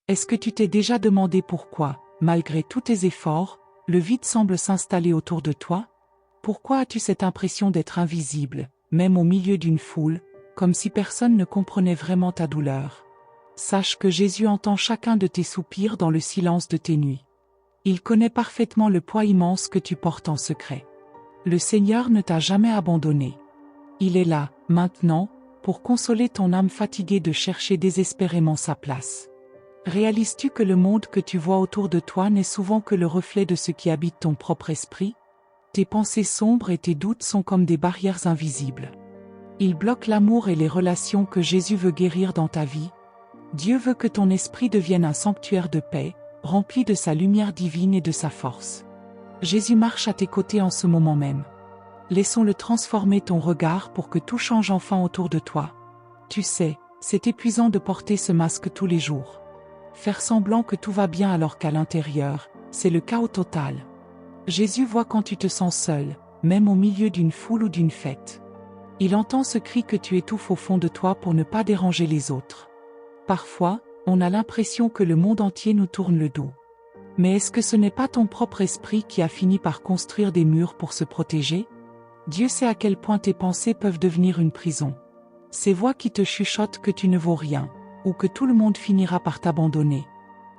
Est-ce que tu t'es déjà demandé pourquoi, malgré tous tes efforts, le vide semble s'installer autour de toi? Pourquoi as-tu cette impression d'être invisible, même au milieu d'une foule, comme si personne ne comprenait vraiment ta douleur? Sache que Jésus entend chacun de tes soupirs dans le silence de tes nuits. Il connaît parfaitement le poids immense que tu portes en secret. Le Seigneur ne t'a jamais abandonné. Il est là, maintenant, pour consoler ton âme fatiguée de chercher désespérément sa place. Réalises-tu que le monde que tu vois autour de toi n'est souvent que le reflet de ce qui habite ton propre esprit? Tes pensées sombres et tes doutes sont comme des barrières invisibles. Ils bloquent l'amour et les relations que Jésus veut guérir dans ta vie. Dieu veut que ton esprit devienne un sanctuaire de paix, rempli de sa lumière divine et de sa force. Jésus marche à tes côtés en ce moment même. Laissons-le transformer ton regard pour que tout change enfin autour de toi. Tu sais, c'est épuisant de porter ce masque tous les jours. Faire semblant que tout va bien alors qu'à l'intérieur, c'est le chaos total. Jésus voit quand tu te sens seul, même au milieu d'une foule ou d'une fête. Il entend ce cri que tu étouffes au fond de toi pour ne pas déranger les autres. Parfois, on a l'impression que le monde entier nous tourne le dos. Mais est-ce que ce n'est pas ton propre esprit qui a fini par construire des murs pour se protéger? Dieu sait à quel point tes pensées peuvent devenir une prison. Ces voix qui te chuchotent que tu ne vaux rien, ou que tout le monde finira par t'abandonner.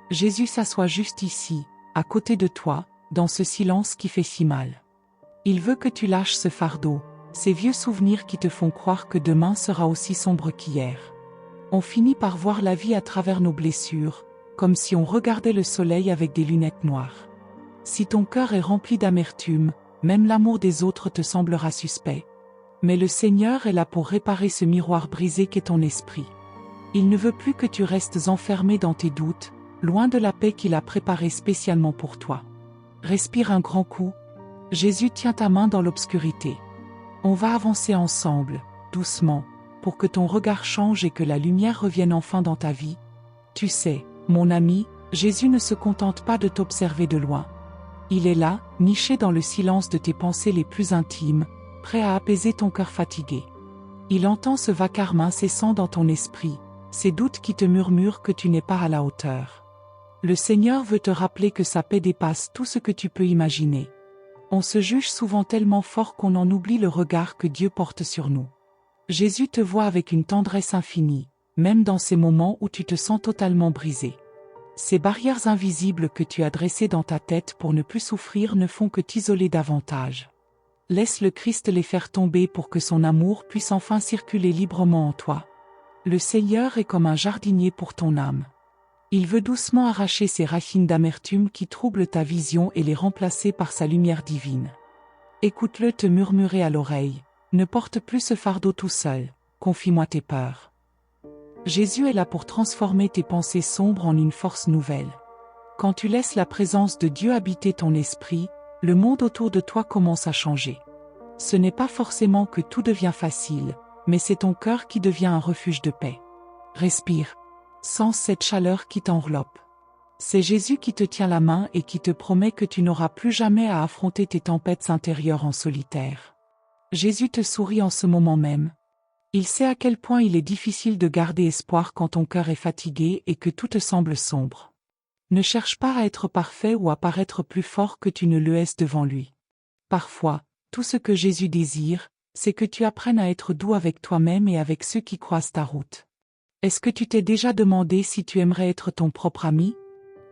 Jésus s'assoit juste ici, à côté de toi, dans ce silence qui fait si mal. Il veut que tu lâches ce fardeau, ces vieux souvenirs qui te font croire que demain sera aussi sombre qu'hier. On finit par voir la vie à travers nos blessures, comme si on regardait le soleil avec des lunettes noires. Si ton cœur est rempli d'amertume, même l'amour des autres te semblera suspect. Mais le Seigneur est là pour réparer ce miroir brisé qu'est ton esprit. Il ne veut plus que tu restes enfermé dans tes doutes, loin de la paix qu'il a préparée spécialement pour toi. Respire un grand coup. Jésus tient ta main dans l'obscurité. On va avancer ensemble, doucement, pour que ton regard change et que la lumière revienne enfin dans ta vie. Tu sais, mon ami, Jésus ne se contente pas de t'observer de loin. Il est là, niché dans le silence de tes pensées les plus intimes, prêt à apaiser ton cœur fatigué. Il entend ce vacarme incessant dans ton esprit, ces doutes qui te murmurent que tu n'es pas à la hauteur. Le Seigneur veut te rappeler que sa paix dépasse tout ce que tu peux imaginer. On se juge souvent tellement fort qu'on en oublie le regard que Dieu porte sur nous. Jésus te voit avec une tendresse infinie, même dans ces moments où tu te sens totalement brisé. Ces barrières invisibles que tu as dressées dans ta tête pour ne plus souffrir ne font que t'isoler davantage. Laisse le Christ les faire tomber pour que son amour puisse enfin circuler librement en toi. Le Seigneur est comme un jardinier pour ton âme. Il veut doucement arracher ces racines d'amertume qui troublent ta vision et les remplacer par sa lumière divine. Écoute-le te murmurer à l'oreille. Ne porte plus ce fardeau tout seul, confie-moi tes peurs. Jésus est là pour transformer tes pensées sombres en une force nouvelle. Quand tu laisses la présence de Dieu habiter ton esprit, le monde autour de toi commence à changer. Ce n'est pas forcément que tout devient facile, mais c'est ton cœur qui devient un refuge de paix. Respire. Sens cette chaleur qui t'enveloppe. C'est Jésus qui te tient la main et qui te promet que tu n'auras plus jamais à affronter tes tempêtes intérieures en solitaire. Jésus te sourit en ce moment même. Il sait à quel point il est difficile de garder espoir quand ton cœur est fatigué et que tout te semble sombre. Ne cherche pas à être parfait ou à paraître plus fort que tu ne le es devant lui. Parfois, tout ce que Jésus désire, c'est que tu apprennes à être doux avec toi-même et avec ceux qui croisent ta route. Est-ce que tu t'es déjà demandé si tu aimerais être ton propre ami?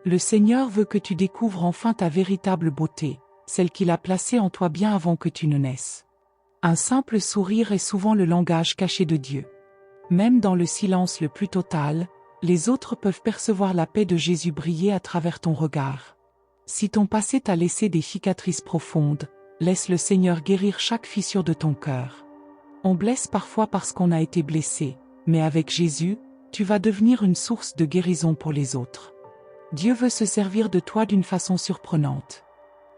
Le Seigneur veut que tu découvres enfin ta véritable beauté, celle qu'il a placée en toi bien avant que tu ne naisses. Un simple sourire est souvent le langage caché de Dieu. Même dans le silence le plus total, les autres peuvent percevoir la paix de Jésus briller à travers ton regard. Si ton passé t'a laissé des cicatrices profondes, laisse le Seigneur guérir chaque fissure de ton cœur. On blesse parfois parce qu'on a été blessé, mais avec Jésus, tu vas devenir une source de guérison pour les autres. Dieu veut se servir de toi d'une façon surprenante.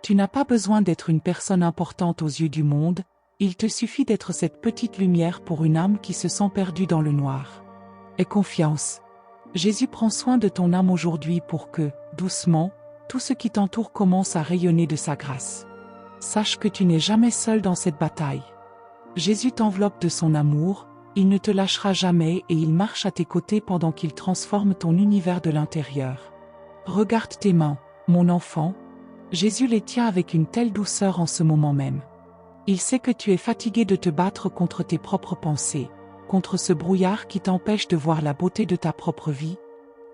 Tu n'as pas besoin d'être une personne importante aux yeux du monde, il te suffit d'être cette petite lumière pour une âme qui se sent perdue dans le noir. Aie confiance. Jésus prend soin de ton âme aujourd'hui pour que, doucement, tout ce qui t'entoure commence à rayonner de sa grâce. Sache que tu n'es jamais seul dans cette bataille. Jésus t'enveloppe de son amour, Il ne te lâchera jamais et il marche à tes côtés pendant qu'il transforme ton univers de l'intérieur. Regarde tes mains, mon enfant. Jésus les tient avec une telle douceur en ce moment même. Il sait que tu es fatigué de te battre contre tes propres pensées, contre ce brouillard qui t'empêche de voir la beauté de ta propre vie.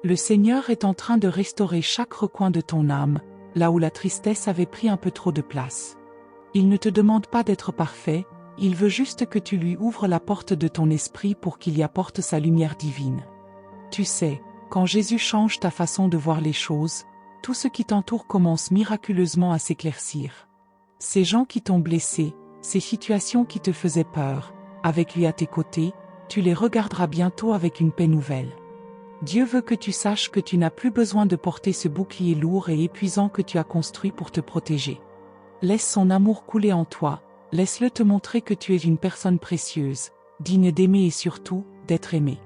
Le Seigneur est en train de restaurer chaque recoin de ton âme, là où la tristesse avait pris un peu trop de place. Il ne te demande pas d'être parfait, il veut juste que tu lui ouvres la porte de ton esprit pour qu'il y apporte sa lumière divine. Tu sais, quand Jésus change ta façon de voir les choses, tout ce qui t'entoure commence miraculeusement à s'éclaircir. Ces gens qui t'ont blessé, ces situations qui te faisaient peur, avec lui à tes côtés, tu les regarderas bientôt avec une paix nouvelle. Dieu veut que tu saches que tu n'as plus besoin de porter ce bouclier lourd et épuisant que tu as construit pour te protéger. Laisse son amour couler en toi, laisse-le te montrer que tu es une personne précieuse, digne d'aimer et surtout, d'être aimé.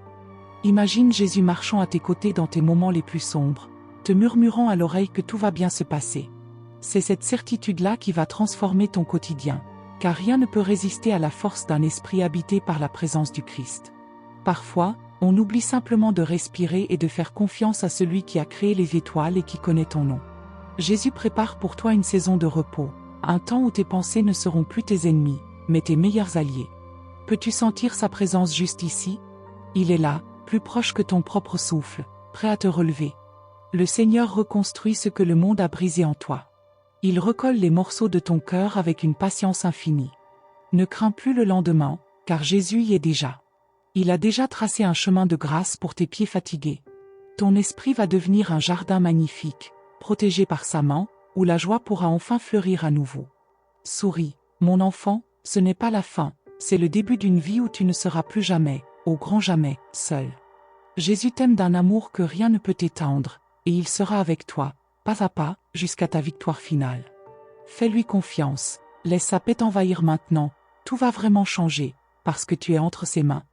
Imagine Jésus marchant à tes côtés dans tes moments les plus sombres, te murmurant à l'oreille que tout va bien se passer. C'est cette certitude-là qui va transformer ton quotidien, car rien ne peut résister à la force d'un esprit habité par la présence du Christ. Parfois, on oublie simplement de respirer et de faire confiance à celui qui a créé les étoiles et qui connaît ton nom. Jésus prépare pour toi une saison de repos, un temps où tes pensées ne seront plus tes ennemis, mais tes meilleurs alliés. Peux-tu sentir sa présence juste ici? Il est là, plus proche que ton propre souffle, prêt à te relever. Le Seigneur reconstruit ce que le monde a brisé en toi. Il recolle les morceaux de ton cœur avec une patience infinie. Ne crains plus le lendemain, car Jésus y est déjà. Il a déjà tracé un chemin de grâce pour tes pieds fatigués. Ton esprit va devenir un jardin magnifique, protégé par sa main, où la joie pourra enfin fleurir à nouveau. Souris, mon enfant, ce n'est pas la fin, c'est le début d'une vie où tu ne seras plus jamais, au grand jamais, seul. Jésus t'aime d'un amour que rien ne peut éteindre, et il sera avec toi, pas à pas, jusqu'à ta victoire finale. Fais-lui confiance, laisse sa paix t'envahir maintenant, tout va vraiment changer, parce que tu es entre ses mains.